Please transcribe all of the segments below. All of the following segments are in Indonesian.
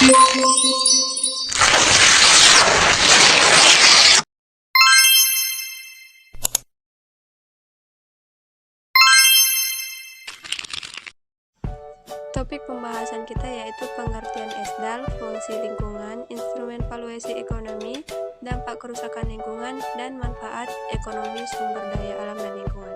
Topik pembahasan kita yaitu pengertian ESDAL, fungsi lingkungan, instrumen valuasi ekonomi, dampak kerusakan lingkungan, dan manfaat ekonomi sumber daya alam dan lingkungan.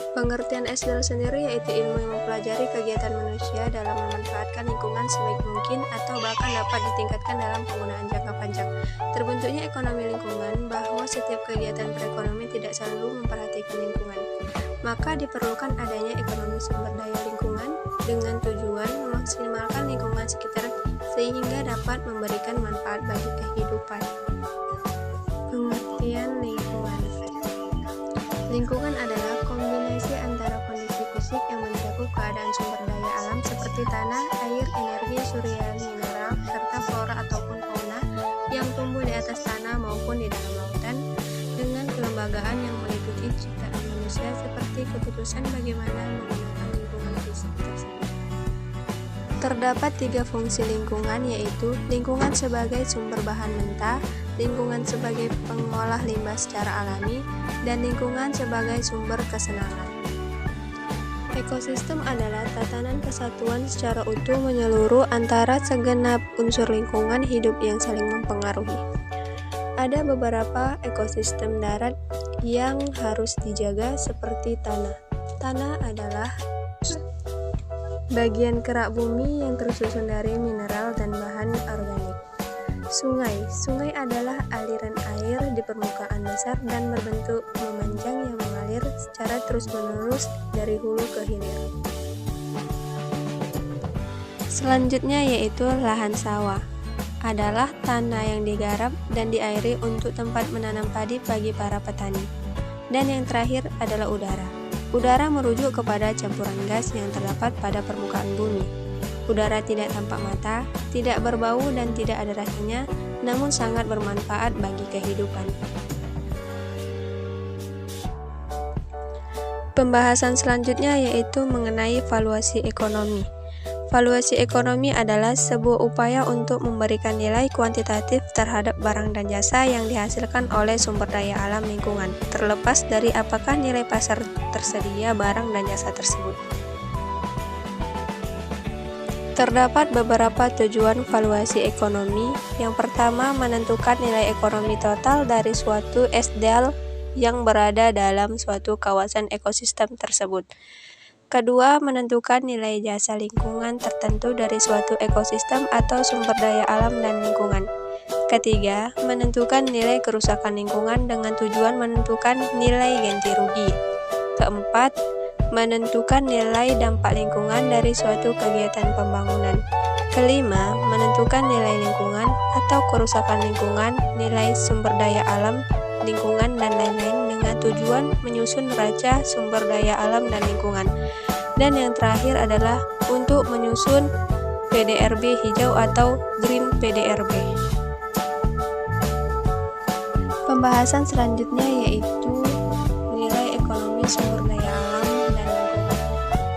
Pengertian ESDAL sendiri yaitu ilmu yang mempelajari kegiatan manusia dalam memanfaatkan lingkungan sebaik mungkin atau bahkan dapat ditingkatkan dalam penggunaan jangka panjang. Terbentuknya ekonomi lingkungan bahwa setiap kegiatan perekonomian tidak selalu memperhatikan lingkungan. Maka diperlukan adanya ekonomi sumber daya lingkungan dengan tujuan memaksimalkan lingkungan sekitar sehingga dapat memberikan manfaat bagi kehidupan. Pengertian lingkungan. Lingkungan adalah kombinasi antara kondisi fisik yang mencakup keadaan sumber daya alam seperti tanah, air, energi surya, mineral, serta flora ataupun fauna yang tumbuh di atas tanah maupun di dalam lautan dengan kelembagaan yang meliputi ciptaan manusia seperti keputusan bagaimana menggunakan lingkungan fisik tersebut. Terdapat 3 fungsi lingkungan yaitu lingkungan sebagai sumber bahan mentah, lingkungan sebagai pengolah limbah secara alami, dan lingkungan sebagai sumber kesenangan. Ekosistem adalah tatanan kesatuan secara utuh menyeluruh antara segenap unsur lingkungan hidup yang saling mempengaruhi. Ada beberapa ekosistem darat yang harus dijaga seperti tanah. Tanah adalah bagian kerak bumi yang tersusun dari mineral dan bahan organik. Sungai adalah aliran air di permukaan dasar dan berbentuk memanjang yang mengalir secara terus-menerus dari hulu ke hilir. Selanjutnya yaitu lahan sawah. Adalah tanah yang digarap dan diairi untuk tempat menanam padi bagi para petani. Dan yang terakhir adalah udara. Udara merujuk kepada campuran gas yang terdapat pada permukaan bumi. Udara tidak tampak mata, tidak berbau dan tidak ada rasanya, namun sangat bermanfaat bagi kehidupan. Pembahasan selanjutnya yaitu mengenai valuasi ekonomi. Valuasi ekonomi adalah sebuah upaya untuk memberikan nilai kuantitatif terhadap barang dan jasa yang dihasilkan oleh sumber daya alam lingkungan, terlepas dari apakah nilai pasar tersedia barang dan jasa tersebut. Terdapat beberapa tujuan valuasi ekonomi. Yang pertama, menentukan nilai ekonomi total dari suatu ESDAL yang berada dalam suatu kawasan ekosistem tersebut. Kedua, menentukan nilai jasa lingkungan tertentu dari suatu ekosistem atau sumber daya alam dan lingkungan. Ketiga, menentukan nilai kerusakan lingkungan dengan tujuan menentukan nilai ganti rugi. Keempat, menentukan nilai dampak lingkungan dari suatu kegiatan pembangunan. Kelima, menentukan nilai lingkungan atau kerusakan lingkungan, nilai sumber daya alam, lingkungan, dan lain-lain dengan tujuan menyusun neraca sumber daya alam dan lingkungan. Dan yang terakhir adalah untuk menyusun PDRB hijau atau Green PDRB. Pembahasan selanjutnya yaitu nilai ekonomi sumber daya alam dan lingkungan.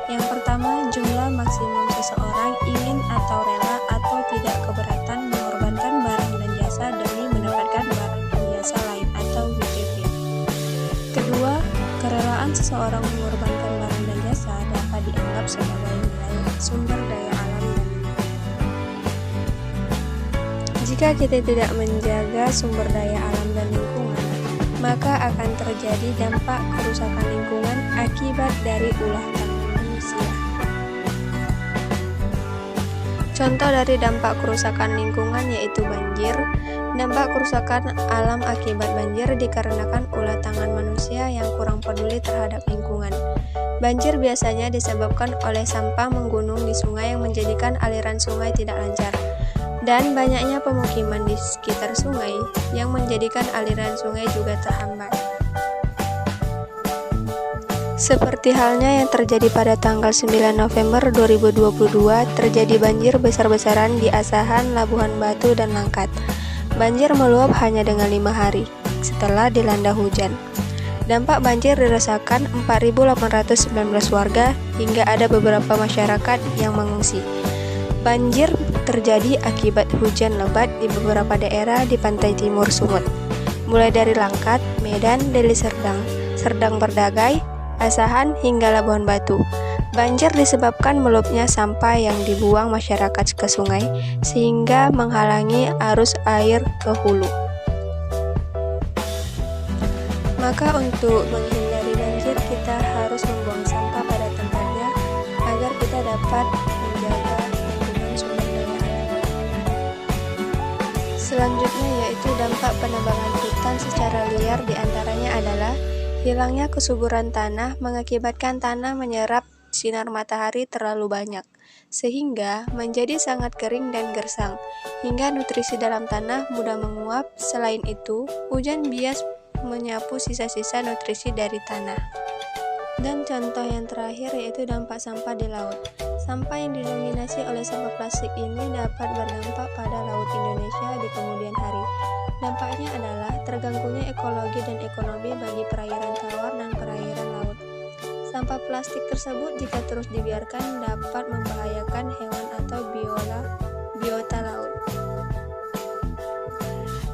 Yang pertama, jumlah maksimum seseorang ingin atau rela atau tidak keberatan mengorbankan barang dan jasa demi mendapatkan barang dan jasa lain atau BTP. Kedua, kerelaan seseorang mengorbankan barang dan jasa dapat dianggap sebagai nilai sumber daya alam dan lingkungan. Jika kita tidak menjaga sumber daya alam dan lingkungan, maka akan terjadi dampak kerusakan lingkungan akibat dari ulah tangan manusia. Contoh dari dampak kerusakan lingkungan yaitu banjir. Dampak kerusakan alam akibat banjir dikarenakan ulah tangan manusia yang kurang peduli terhadap lingkungan. Banjir biasanya disebabkan oleh sampah menggunung di sungai yang menjadikan aliran sungai tidak lancar, dan banyaknya pemukiman di sekitar sungai yang menjadikan aliran sungai juga terhambat. Seperti halnya yang terjadi pada tanggal 9 November 2022, terjadi banjir besar-besaran di Asahan, Labuhan Batu, dan Langkat. Banjir meluap hanya dengan 5 hari setelah dilanda hujan. Dampak banjir dirasakan 4.819 warga hingga ada beberapa masyarakat yang mengungsi. Banjir terjadi akibat hujan lebat di beberapa daerah di pantai timur Sumut, mulai dari Langkat, Medan, Deli Serdang, Serdang Berdagai, Asahan, hingga Labuan Batu. Banjir disebabkan meluapnya sampah yang dibuang masyarakat ke sungai, sehingga menghalangi arus air ke hulu. Maka untuk menghindari banjir, kita harus membuang sampah pada tempatnya agar kita dapat menjaga lingkungan sumber daya alam. Selanjutnya yaitu dampak penebangan hutan secara liar, diantaranya adalah hilangnya kesuburan tanah mengakibatkan tanah menyerap sinar matahari terlalu banyak, sehingga menjadi sangat kering dan gersang, hingga nutrisi dalam tanah mudah menguap. Selain itu, hujan bias menyapu sisa-sisa nutrisi dari tanah. Dan contoh yang terakhir yaitu dampak sampah di laut. Sampah yang didominasi oleh sampah plastik ini dapat berdampak pada laut Indonesia di kemudian hari. Dampaknya adalah terganggunya ekologi dan ekonomi bagi perairan tawar dan perairan laut. Sampah plastik tersebut jika terus dibiarkan dapat membahayakan hewan atau biota laut.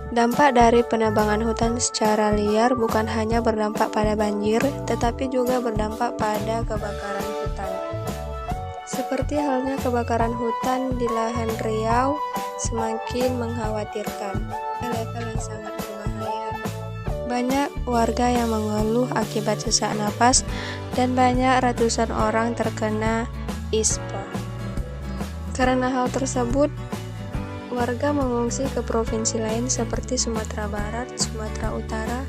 Dampak dari penebangan hutan secara liar bukan hanya berdampak pada banjir, tetapi juga berdampak pada kebakaran hutan. Seperti halnya kebakaran hutan di lahan Riau semakin mengkhawatirkan, level yang sangat berbahaya. Banyak warga yang mengeluh akibat sesak napas dan banyak ratusan orang terkena ispa. Karena hal tersebut, warga mengungsi ke provinsi lain seperti Sumatera Barat, Sumatera Utara,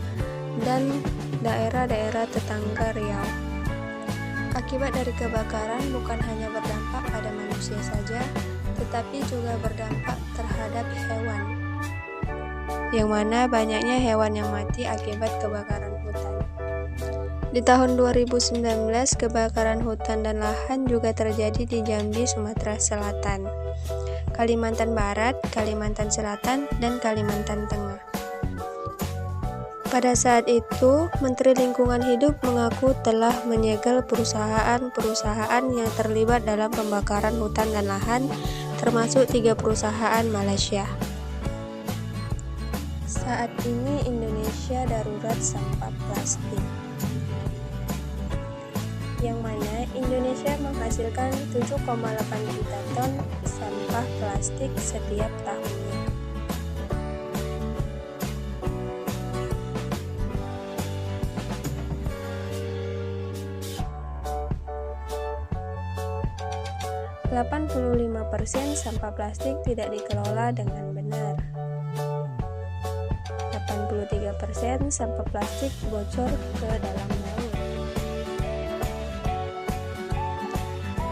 dan daerah-daerah tetangga Riau. Akibat dari kebakaran bukan hanya berdampak pada manusia saja, tetapi juga berdampak terhadap hewan, yang mana banyaknya hewan yang mati akibat kebakaran hutan. Di tahun 2019, kebakaran hutan dan lahan juga terjadi di Jambi, Sumatera Selatan, Kalimantan Barat, Kalimantan Selatan, dan Kalimantan Tengah. Pada saat itu, Menteri Lingkungan Hidup mengaku telah menyegel perusahaan-perusahaan yang terlibat dalam pembakaran hutan dan lahan, termasuk 3 perusahaan Malaysia. Saat ini Indonesia darurat sampah plastik, yang mana Indonesia menghasilkan 7,8 juta ton sampah plastik setiap tahunnya. %85 sampah plastik tidak dikelola dengan benar. 83% sampah plastik bocor ke dalam laut.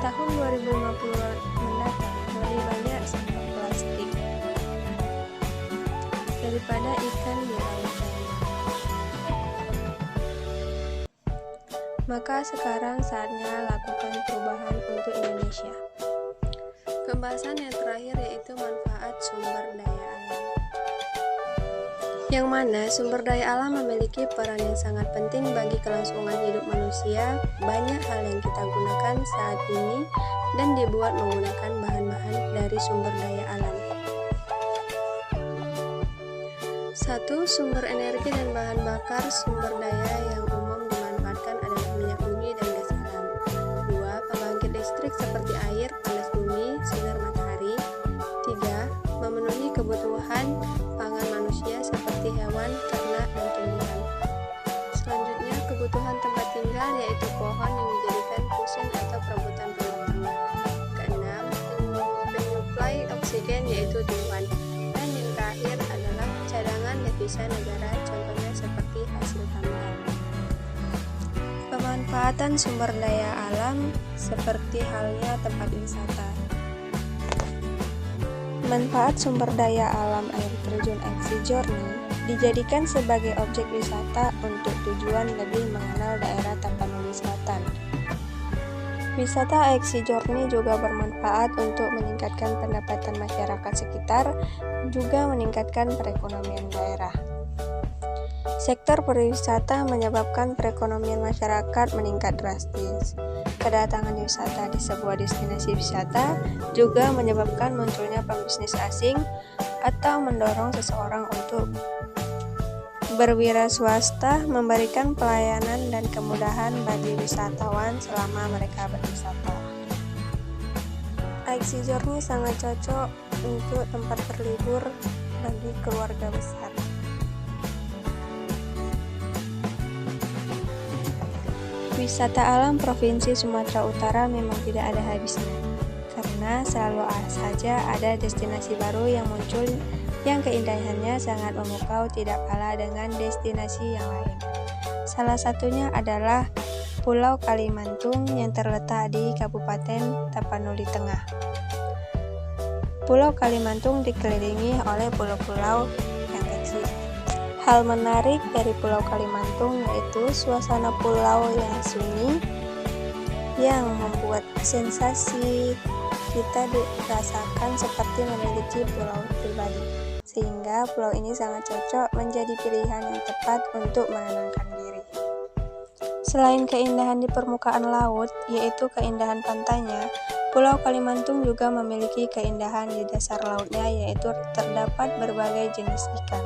Tahun 2050 mendatang lebih banyak sampah plastik daripada ikan di lautan. Maka sekarang saatnya lakukan perubahan untuk Indonesia. Pembahasan yang terakhir yaitu manfaat sumber daya alam, yang mana sumber daya alam memiliki peran yang sangat penting bagi kelangsungan hidup manusia. Banyak hal yang kita gunakan saat ini dan dibuat menggunakan bahan-bahan dari sumber daya alam. 1. Sumber energi dan bahan bakar sumber daya yang umum dimanfaatkan adalah minyak bumi dan gas alam. 2. Pembangkit listrik seperti air, panas bumi, sinar matahari. 3. Memenuhi kebutuhan pangan manusia seperti hewan, ternak, dan tumbuhan. Selanjutnya, kebutuhan tempat tinggal yaitu pohon yang dijadikan kusen atau perebutan rumah tangga. Keenam, penyuplai oksigen yaitu tumbuhan. Dan yang terakhir adalah cadangan devisa negara, contohnya seperti hasil tambang. Pemanfaatan sumber daya alam seperti halnya tempat wisata. Manfaat sumber daya alam air terjun Exijorni dijadikan sebagai objek wisata untuk tujuan lebih mengenal daerah Tapanuli Selatan. Wisata Exijorni juga bermanfaat untuk meningkatkan pendapatan masyarakat sekitar, juga meningkatkan perekonomian daerah. Sektor pariwisata menyebabkan perekonomian masyarakat meningkat drastis. Kedatangan wisata di sebuah destinasi wisata juga menyebabkan munculnya pembisnis asing atau mendorong seseorang untuk berwira swasta, memberikan pelayanan dan kemudahan bagi wisatawan selama mereka berwisata. IXI Journey sangat cocok untuk tempat berlibur bagi keluarga besar. Wisata alam Provinsi Sumatera Utara memang tidak ada habisnya, karena selalu saja ada destinasi baru yang muncul yang keindahannya sangat memukau tidak kalah dengan destinasi yang lain. Salah satunya adalah Pulau Kalimantung yang terletak di Kabupaten Tapanuli Tengah. Pulau Kalimantung dikelilingi oleh pulau-pulau yang kecil. Hal menarik dari Pulau Kalimantung yaitu suasana pulau yang sunyi yang membuat sensasi kita dirasakan seperti memiliki pulau pribadi, sehingga pulau ini sangat cocok menjadi pilihan yang tepat untuk menenangkan diri. Selain keindahan di permukaan laut, yaitu keindahan pantainya, Pulau Kalimantung juga memiliki keindahan di dasar lautnya, yaitu terdapat berbagai jenis ikan.